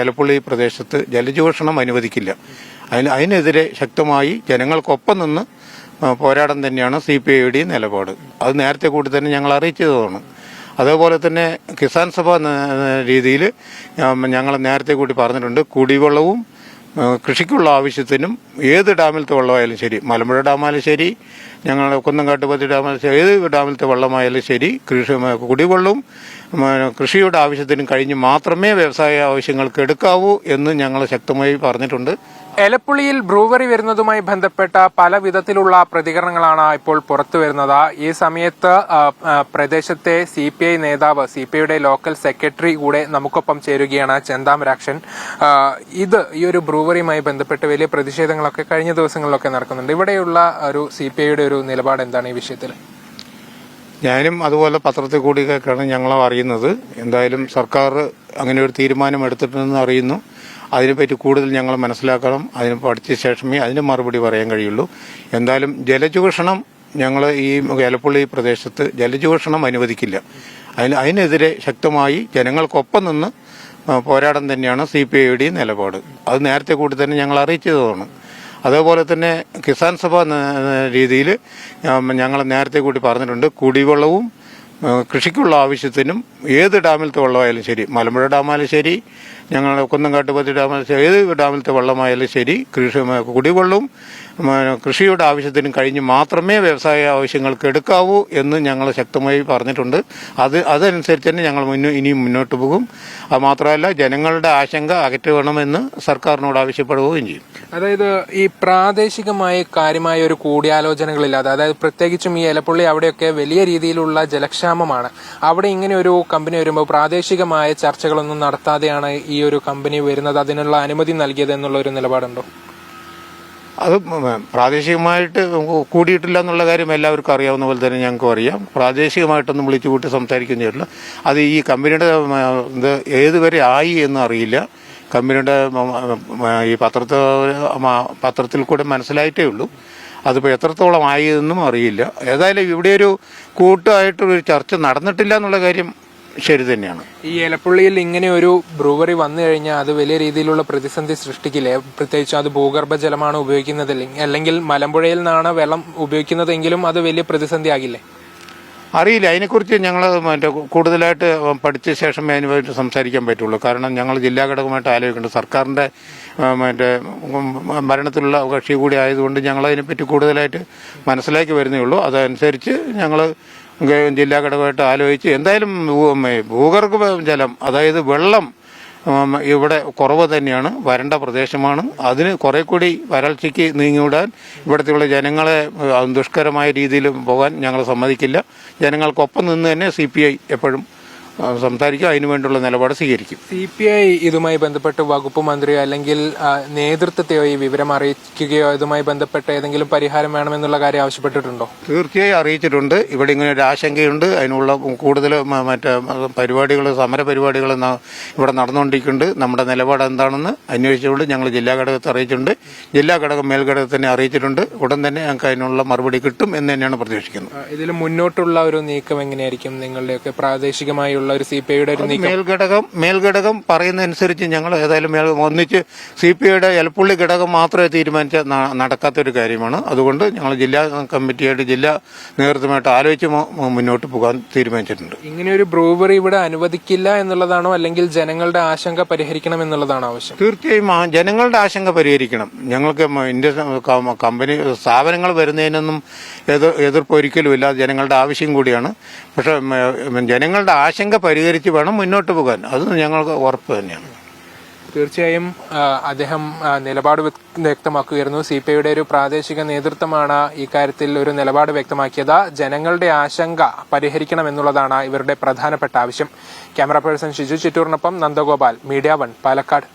എലപ്പുള്ളി പ്രദേശത്ത് ജലചൂഷണം അനുവദിക്കില്ല. അതിനെതിരെ ശക്തമായി ജനങ്ങൾക്കൊപ്പം നിന്ന് പോരാടം തന്നെയാണ് CPIയുടെ നിലപാട്. അത് നേരത്തെ കൂടി തന്നെ ഞങ്ങൾ അറിയിച്ചതാണ്. അതേപോലെ തന്നെ കിസാൻ സഭ രീതിയിൽ ഞങ്ങൾ നേരത്തെ കൂടി പറഞ്ഞിട്ടുണ്ട്, കുടിവെള്ളവും കൃഷിക്കുള്ള ആവശ്യത്തിനും ഏത് ഡാമിലത്തെ വെള്ളമായാലും ശരി, മലമ്പുഴ ഡാമായാലും ശരി, ഞങ്ങൾ കുന്നംകാട്ടുപതി ഡാമായാലും ശരി, ഏത് ഡാമിലത്തെ വെള്ളമായാലും ശരി, കുടിവെള്ളവും കൃഷിയുടെ ആവശ്യത്തിനും കഴിഞ്ഞ് മാത്രമേ വ്യവസായ ആവശ്യങ്ങൾക്ക് എടുക്കാവൂ എന്ന് ഞങ്ങൾ ശക്തമായി പറഞ്ഞിട്ടുണ്ട്. എലപ്പുള്ളിയിൽ ബ്രൂവറി വരുന്നതുമായി ബന്ധപ്പെട്ട പല വിധത്തിലുള്ള പ്രതികരണങ്ങളാണ് ഇപ്പോൾ പുറത്തു വരുന്നത്. ഈ സമയത്ത് പ്രദേശത്തെ CPI നേതാവ്, CPIയുടെ ലോക്കൽ സെക്രട്ടറി കൂടെ നമുക്കൊപ്പം ചേരുകയാണ്, ചെന്താമരാക്ഷൻ. ഈ ഒരു ബ്രൂവറിയുമായി ബന്ധപ്പെട്ട് വലിയ പ്രതിഷേധങ്ങളൊക്കെ കഴിഞ്ഞ ദിവസങ്ങളിലൊക്കെ നടക്കുന്നുണ്ട്. ഇവിടെയുള്ള ഒരു CPIയുടെ ഒരു നിലപാട് എന്താണ് ഈ വിഷയത്തിൽ? ഞാനും അതുപോലെ പത്രത്തിൽ കൂടിയൊക്കെയാണ് ഞങ്ങൾ അറിയുന്നത്. എന്തായാലും സർക്കാർ അങ്ങനെ ഒരു തീരുമാനം എടുത്തിട്ടുണ്ടെന്ന് അറിയുന്നു. അതിനെപ്പറ്റി കൂടുതൽ ഞങ്ങൾ മനസ്സിലാക്കണം. അതിന് പഠിച്ച ശേഷമേ അതിന് മറുപടി പറയാൻ കഴിയുള്ളൂ. എന്തായാലും ജലചൂഷണം ഞങ്ങൾ ഈ എലപ്പുള്ളി പ്രദേശത്ത് ജലചൂഷണം അനുവദിക്കില്ല. അതിനെതിരെ ശക്തമായി ജനങ്ങൾക്കൊപ്പം നിന്ന് പോരാടം തന്നെയാണ് CPIയുടെ നിലപാട്. അത് നേരത്തെ കൂടി തന്നെ ഞങ്ങൾ അറിയിച്ചതാണ്. അതേപോലെ തന്നെ കിസാൻ സഭ രീതിയിൽ ഞങ്ങൾ നേരത്തെ കൂടി പറഞ്ഞിട്ടുണ്ട്, കുടിവെള്ളവും കൃഷിക്കുള്ള ആവശ്യത്തിനും ഏത് ഡാമിലത്തെ വെള്ളമായാലും ശരി, മലമ്പുഴ ഡാമായാലും ശരി, ഞങ്ങൾ കുന്നംകാട്ടുപതി ഡാമായാലും ശരി, ഏത് ഡാമിലത്തെ വെള്ളമായാലും ശരി, കുടിവെള്ളവും കൃഷിയുടെ ആവശ്യത്തിനും കഴിഞ്ഞ് മാത്രമേ വ്യവസായ ആവശ്യങ്ങൾക്ക് എടുക്കാവൂ എന്ന് ഞങ്ങൾ ശക്തമായി പറഞ്ഞിട്ടുണ്ട്. അതനുസരിച്ച് തന്നെ ഞങ്ങൾ ഇനിയും മുന്നോട്ട് പോകും. അത് മാത്രമല്ല, ജനങ്ങളുടെ ആശങ്ക അകറ്റണമെന്ന് സർക്കാരിനോട് ആവശ്യപ്പെടുകയും ചെയ്യും. അതായത് ഈ പ്രാദേശികമായ കാര്യമായ ഒരു കൂടിയാലോചനകളില്ലാതെ, അതായത് പ്രത്യേകിച്ചും ഈ എലപ്പുള്ളി അവിടെയൊക്കെ വലിയ രീതിയിലുള്ള ജലക്ഷാമമാണ്. അവിടെ ഇങ്ങനെ ഒരു കമ്പനി വരുമ്പോൾ പ്രാദേശികമായ ചർച്ചകളൊന്നും നടത്താതെയാണ് ഈ ഒരു കമ്പനി വരുന്നത്, അതിനുള്ള അനുമതി നൽകിയത് എന്നുള്ള ഒരു നിലപാടുണ്ടോ? അത് പ്രാദേശികമായിട്ട് കൂടിയിട്ടില്ല എന്നുള്ള കാര്യം എല്ലാവർക്കും അറിയാവുന്ന പോലെ തന്നെ ഞങ്ങൾക്കും അറിയാം. പ്രാദേശികമായിട്ടൊന്നും വിളിച്ചു കൂട്ടി സംസാരിക്കുകയും ചെയ്തില്ല. അത് ഈ കമ്പനിയുടെ ഇത് ഏതുവരെ ആയി എന്ന് അറിയില്ല. കമ്പനിയുടെ ഈ പത്രത്തിൽ കൂടെ മനസ്സിലായിട്ടേ ഉള്ളൂ. അതിപ്പോൾ എത്രത്തോളം ആയി എന്നും അറിയില്ല. ഏതായാലും ഇവിടെ ഒരു കൂട്ടമായിട്ടൊരു ചർച്ച നടന്നിട്ടില്ല എന്നുള്ള കാര്യം ശരി തന്നെയാണ്. ഈ എലപ്പുള്ളിയിൽ ഇങ്ങനെ ഒരു ബ്രൂവറി വന്നു കഴിഞ്ഞാൽ അത് വലിയ രീതിയിലുള്ള പ്രതിസന്ധി സൃഷ്ടിക്കില്ലേ? പ്രത്യേകിച്ച് അത് ഭൂഗർഭ ജലമാണ് ഉപയോഗിക്കുന്നത്, അല്ലെങ്കിൽ മലമ്പുഴയിൽ നിന്നാണ് വെള്ളം ഉപയോഗിക്കുന്നതെങ്കിലും അത് വലിയ പ്രതിസന്ധി ആകില്ലേ? അറിയില്ല. അതിനെക്കുറിച്ച് ഞങ്ങൾ കൂടുതലായിട്ട് പഠിച്ച ശേഷമേ അതിനുമായിട്ട് സംസാരിക്കാൻ പറ്റുള്ളൂ. കാരണം ഞങ്ങൾ ജില്ലാ ഘടകമായിട്ട് ആലോചിക്കുന്നുണ്ട്. സർക്കാരിൻ്റെ ഭരണത്തിലുള്ള കക്ഷി കൂടി ആയതുകൊണ്ട് ഞങ്ങളതിനെപ്പറ്റി കൂടുതലായിട്ട് മനസ്സിലാക്കി വരുന്നേ ഉള്ളൂ. അതനുസരിച്ച് ഞങ്ങൾ ജില്ലാ ഘടകമായിട്ട് ആലോചിച്ച് എന്തായാലും ഭൂഗർഭ ജലം, അതായത് വെള്ളം ഇവിടെ കുറവ് തന്നെയാണ്, വരണ്ട പ്രദേശമാണ്. അതിന് കുറെ കൂടി വരൾച്ചയ്ക്ക് നീങ്ങിവിടാൻ ഇവിടത്തെയുള്ള ജനങ്ങളെ ദുഷ്കരമായ രീതിയിൽ പോകാൻ ഞങ്ങൾ സമ്മതിക്കില്ല. ജനങ്ങൾക്കൊപ്പം നിന്ന് തന്നെ CPI എപ്പോഴും സംസാരിക്കും, അതിനുവേണ്ടിയുള്ള നിലപാട് സ്വീകരിക്കും. CPI ഇതുമായി ബന്ധപ്പെട്ട് വകുപ്പ് മന്ത്രിയോ അല്ലെങ്കിൽ നേതൃത്വത്തെയോ ഈ വിവരം അറിയിക്കുകയോ ഇതുമായി ബന്ധപ്പെട്ട് ഏതെങ്കിലും പരിഹാരം വേണമെന്നുള്ള കാര്യം ആവശ്യപ്പെട്ടിട്ടുണ്ടോ? തീർച്ചയായും അറിയിച്ചിട്ടുണ്ട്. ഇവിടെ ഇങ്ങനെ ഒരു ആശങ്കയുണ്ട്. അതിനുള്ള കൂടുതൽ പരിപാടികൾ, സമര പരിപാടികൾ ഇവിടെ നടന്നുകൊണ്ടിരിക്കുന്നുണ്ട്. നമ്മുടെ നിലപാട് എന്താണെന്ന് അന്വേഷിച്ചുകൊണ്ട് ഞങ്ങൾ ജില്ലാ ഘടകത്തെ അറിയിച്ചിട്ടുണ്ട്. ജില്ലാ ഘടകം മേൽഘടകത്തിനെ അറിയിച്ചിട്ടുണ്ട്. ഉടൻ തന്നെ ഞങ്ങൾക്ക് അതിനുള്ള മറുപടി കിട്ടും എന്ന് തന്നെയാണ് പ്രതീക്ഷിക്കുന്നത്. ഇതിൽ മുന്നോട്ടുള്ള ഒരു നീക്കം എങ്ങനെയായിരിക്കും? നിങ്ങളുടെയൊക്കെ പ്രാദേശികമായുള്ള ഒരു CPIയുടെ ഒരു നീക്കം മേൽഘടകം പറയുന്നതനുസരിച്ച് ഞങ്ങൾ ഏതായാലും ഒന്നിച്ച് CPIയുടെ എലപ്പുള്ളി ഘടകം മാത്രമേ തീരുമാനിച്ച നടക്കാത്തൊരു കാര്യമാണ്. അതുകൊണ്ട് ഞങ്ങൾ ജില്ലാ കമ്മിറ്റിയായിട്ട്, ജില്ലാ നേതൃത്വമായിട്ട് ആലോചിച്ച് മുന്നോട്ട് പോകാൻ തീരുമാനിച്ചിട്ടുണ്ട്. ഇങ്ങനെ ഒരു ബ്രൂവറി ഇവിടെ അനുവദിക്കില്ല എന്നുള്ളതാണോ, അല്ലെങ്കിൽ ജനങ്ങളുടെ ആശങ്ക പരിഹരിക്കണം എന്നുള്ളതാണോ ആവശ്യം? തീർച്ചയായും ജനങ്ങളുടെ ആശങ്ക പരിഹരിക്കണം. ഞങ്ങൾക്ക് കമ്പനി സ്ഥാപനങ്ങൾ വരുന്നതിനൊന്നും എതിർപ്പ് ഒരിക്കലും ഇല്ല. ജനങ്ങളുടെ ആവശ്യം കൂടിയാണ്. പക്ഷെ ജനങ്ങളുടെ ആശങ്ക പരിഹരിച്ച് വേണം മുന്നോട്ട് പോകാൻ. അത് ഞങ്ങൾക്ക് ഉറപ്പ് തന്നെയാണ്. തീർച്ചയായും അദ്ദേഹം നിലപാട് വ്യക്തമാക്കുകയായിരുന്നു. CPIയുടെ ഒരു പ്രാദേശിക നേതൃത്വമാണ് ഇക്കാര്യത്തിൽ ഒരു നിലപാട് വ്യക്തമാക്കിയത്. ജനങ്ങളുടെ ആശങ്ക പരിഹരിക്കണം എന്നുള്ളതാണ് ഇവരുടെ പ്രധാനപ്പെട്ട ആവശ്യം. ക്യാമറ പേഴ്സൺ ഷിജു ചിറ്റൂറിനൊപ്പം നന്ദഗോപാൽ, മീഡിയ 1, പാലക്കാട്.